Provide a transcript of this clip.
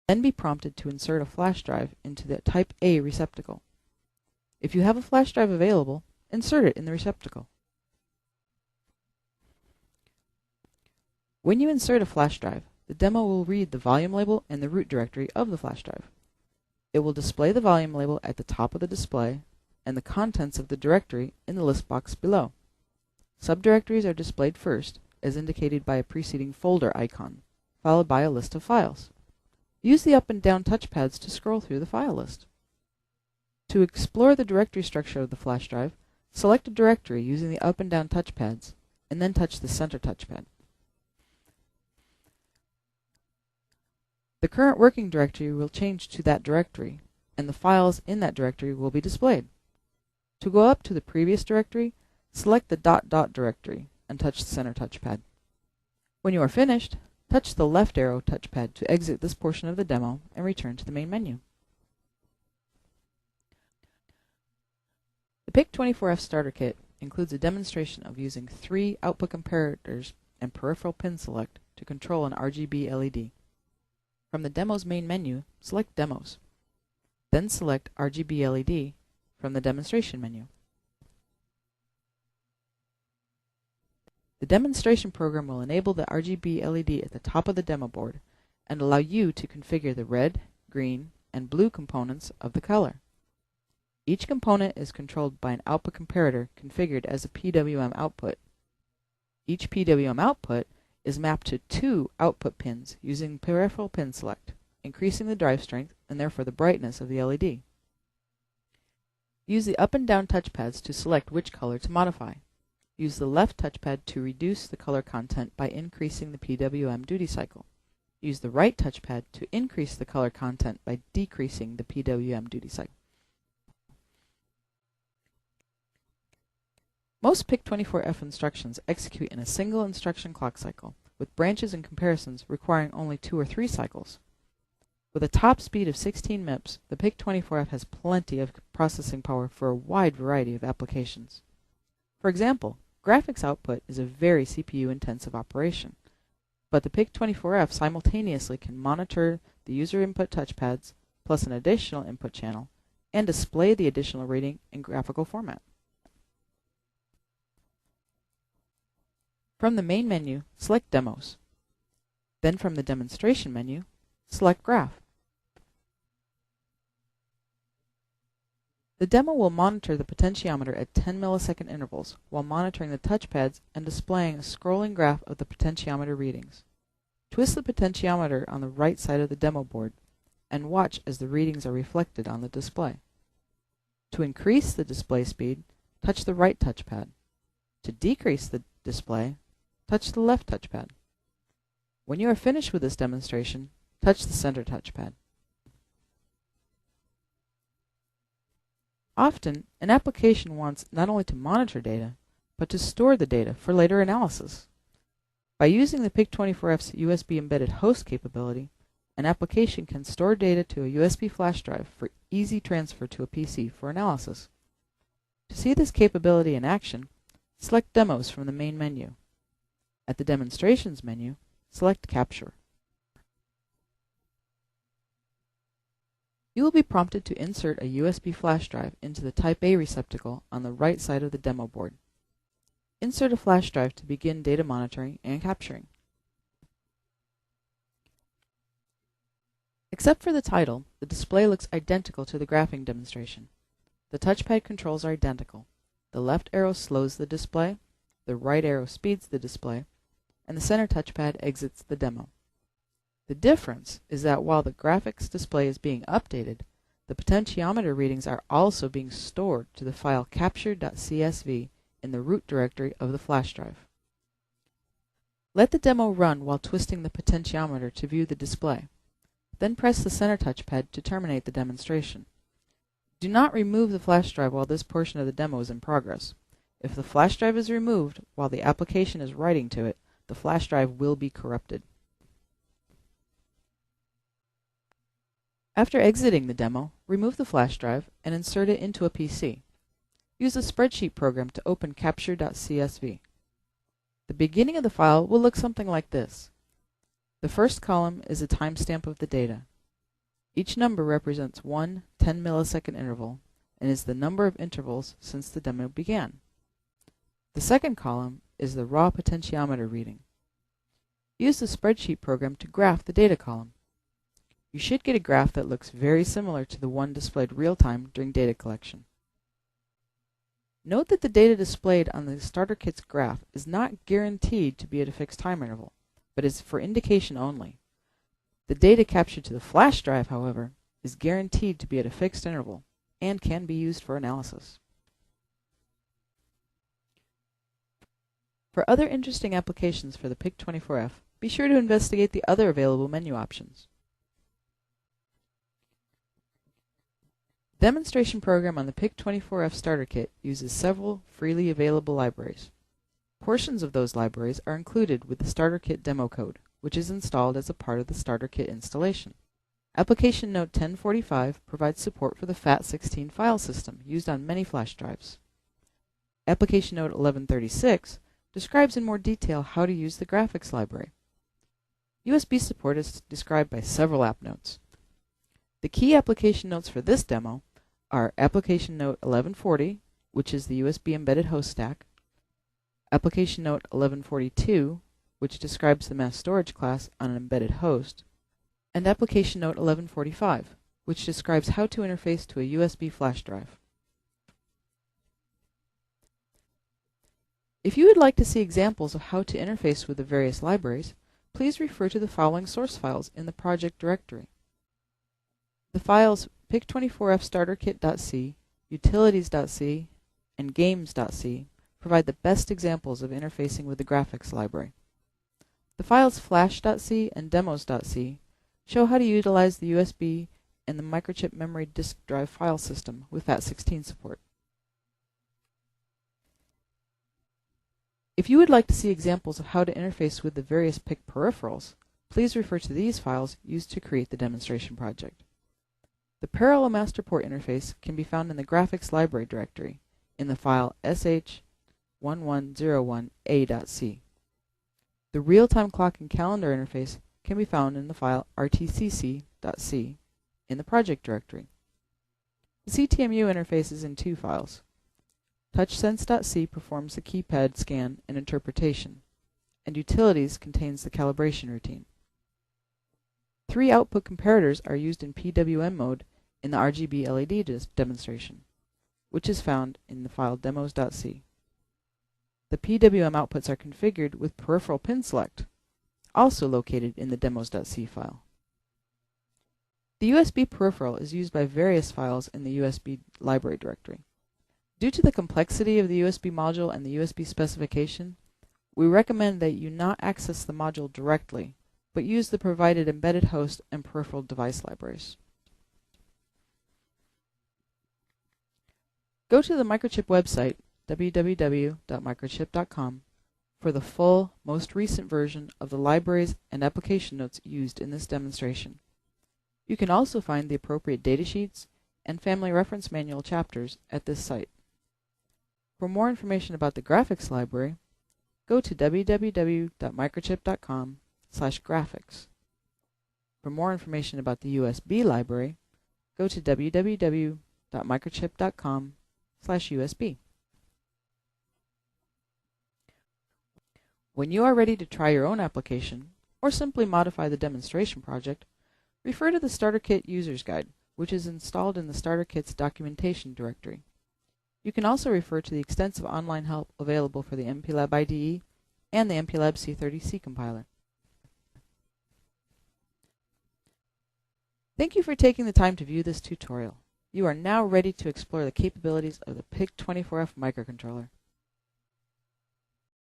Then be prompted to insert a flash drive into the Type A receptacle. If you have a flash drive available, insert it in the receptacle. When you insert a flash drive, the demo will read the volume label and the root directory of the flash drive. It will display the volume label at the top of the display and the contents of the directory in the list box below. Subdirectories are displayed first, as indicated by a preceding folder icon, followed by a list of files. Use the up and down touchpads to scroll through the file list. To explore the directory structure of the flash drive, select a directory using the up and down touchpads, and then touch the center touchpad. The current working directory will change to that directory, and the files in that directory will be displayed. To go up to the previous directory, select the ... directory and touch the center touchpad. When you are finished, touch the left arrow touchpad to exit this portion of the demo and return to the main menu. The PIC24F starter kit includes a demonstration of using 3 output comparators and peripheral pin select to control an RGB LED. From the demo's main menu, select Demos. Then select RGB LED from the demonstration menu. The demonstration program will enable the RGB LED at the top of the demo board and allow you to configure the red, green, and blue components of the color. Each component is controlled by an output comparator configured as a PWM output. Each PWM output is mapped to 2 output pins using peripheral pin select, increasing the drive strength and therefore the brightness of the LED. Use the up and down touchpads to select which color to modify. Use the left touchpad to reduce the color content by increasing the PWM duty cycle. Use the right touchpad to increase the color content by decreasing the PWM duty cycle. Most PIC24F instructions execute in a single instruction clock cycle, with branches and comparisons requiring only 2 or 3 cycles. With a top speed of 16 MIPS, the PIC24F has plenty of processing power for a wide variety of applications. For example, graphics output is a very CPU-intensive operation, but the PIC24F simultaneously can monitor the user input touchpads, plus an additional input channel, and display the additional reading in graphical format. From the main menu, select Demos. Then from the demonstration menu, select Graph. The demo will monitor the potentiometer at 10 millisecond intervals while monitoring the touchpads and displaying a scrolling graph of the potentiometer readings. Twist the potentiometer on the right side of the demo board and watch as the readings are reflected on the display. To increase the display speed, touch the right touchpad. To decrease the display, touch the left touchpad. When you are finished with this demonstration, touch the center touchpad. Often, an application wants not only to monitor data, but to store the data for later analysis. By using the PIC24F's USB embedded host capability, an application can store data to a USB flash drive for easy transfer to a PC for analysis. To see this capability in action, select Demos from the main menu. At the Demonstrations menu, select Capture. You will be prompted to insert a USB flash drive into the Type A receptacle on the right side of the demo board. Insert a flash drive to begin data monitoring and capturing. Except for the title, the display looks identical to the graphing demonstration. The touchpad controls are identical. The left arrow slows the display, the right arrow speeds the display, and the center touchpad exits the demo. The difference is that while the graphics display is being updated, the potentiometer readings are also being stored to the file capture.csv in the root directory of the flash drive. Let the demo run while twisting the potentiometer to view the display. Then press the center touchpad to terminate the demonstration. Do not remove the flash drive while this portion of the demo is in progress. If the flash drive is removed while the application is writing to it, the flash drive will be corrupted. After exiting the demo, remove the flash drive and insert it into a PC. Use a spreadsheet program to open capture.csv. The beginning of the file will look something like this. The first column is a timestamp of the data. Each number represents one 10-millisecond interval and is the number of intervals since the demo began. The second column is the raw potentiometer reading. Use the spreadsheet program to graph the data column. You should get a graph that looks very similar to the one displayed real-time during data collection. Note that the data displayed on the starter kit's graph is not guaranteed to be at a fixed time interval, but is for indication only. The data captured to the flash drive, however, is guaranteed to be at a fixed interval and can be used for analysis. For other interesting applications for the PIC24F, be sure to investigate the other available menu options. The demonstration program on the PIC24F starter kit uses several freely available libraries. Portions of those libraries are included with the starter kit demo code, which is installed as a part of the starter kit installation. Application Note 1045 provides support for the FAT16 file system used on many flash drives. Application Note 1136 describes in more detail how to use the graphics library. USB support is described by several app notes. The key application notes for this demo are Application Note 1140, which is the USB embedded host stack, Application Note 1142, which describes the mass storage class on an embedded host, and Application Note 1145, which describes how to interface to a USB flash drive. If you would like to see examples of how to interface with the various libraries, please refer to the following source files in the project directory. The files PIC24F-starterkit.c, utilities.c, and games.c provide the best examples of interfacing with the graphics library. The files flash.c and demos.c show how to utilize the USB and the microchip memory disk drive file system with FAT16 support. If you would like to see examples of how to interface with the various PIC peripherals, please refer to these files used to create the demonstration project. The parallel master port interface can be found in the graphics library directory in the file sh1101a.c. The real-time clock and calendar interface can be found in the file rtcc.c in the project directory. The CTMU interface is in two files. TouchSense.c performs the keypad scan and interpretation, and Utilities contains the calibration routine. 3 output comparators are used in PWM mode in the RGB LED demonstration, which is found in the file demos.c. The PWM outputs are configured with peripheral pin select, also located in the demos.c file. The USB peripheral is used by various files in the USB library directory. Due to the complexity of the USB module and the USB specification, we recommend that you not access the module directly, but use the provided embedded host and peripheral device libraries. Go to the Microchip website, www.microchip.com, for the full, most recent version of the libraries and application notes used in this demonstration. You can also find the appropriate datasheets and family reference manual chapters at this site. For more information about the graphics library, go to www.microchip.com/graphics. For more information about the USB library, go to www.microchip.com/USB. When you are ready to try your own application, or simply modify the demonstration project, refer to the Starter Kit User's Guide, which is installed in the Starter Kit's documentation directory. You can also refer to the extensive online help available for the MPLAB IDE and the MPLAB C30C compiler. Thank you for taking the time to view this tutorial. You are now ready to explore the capabilities of the PIC24F microcontroller.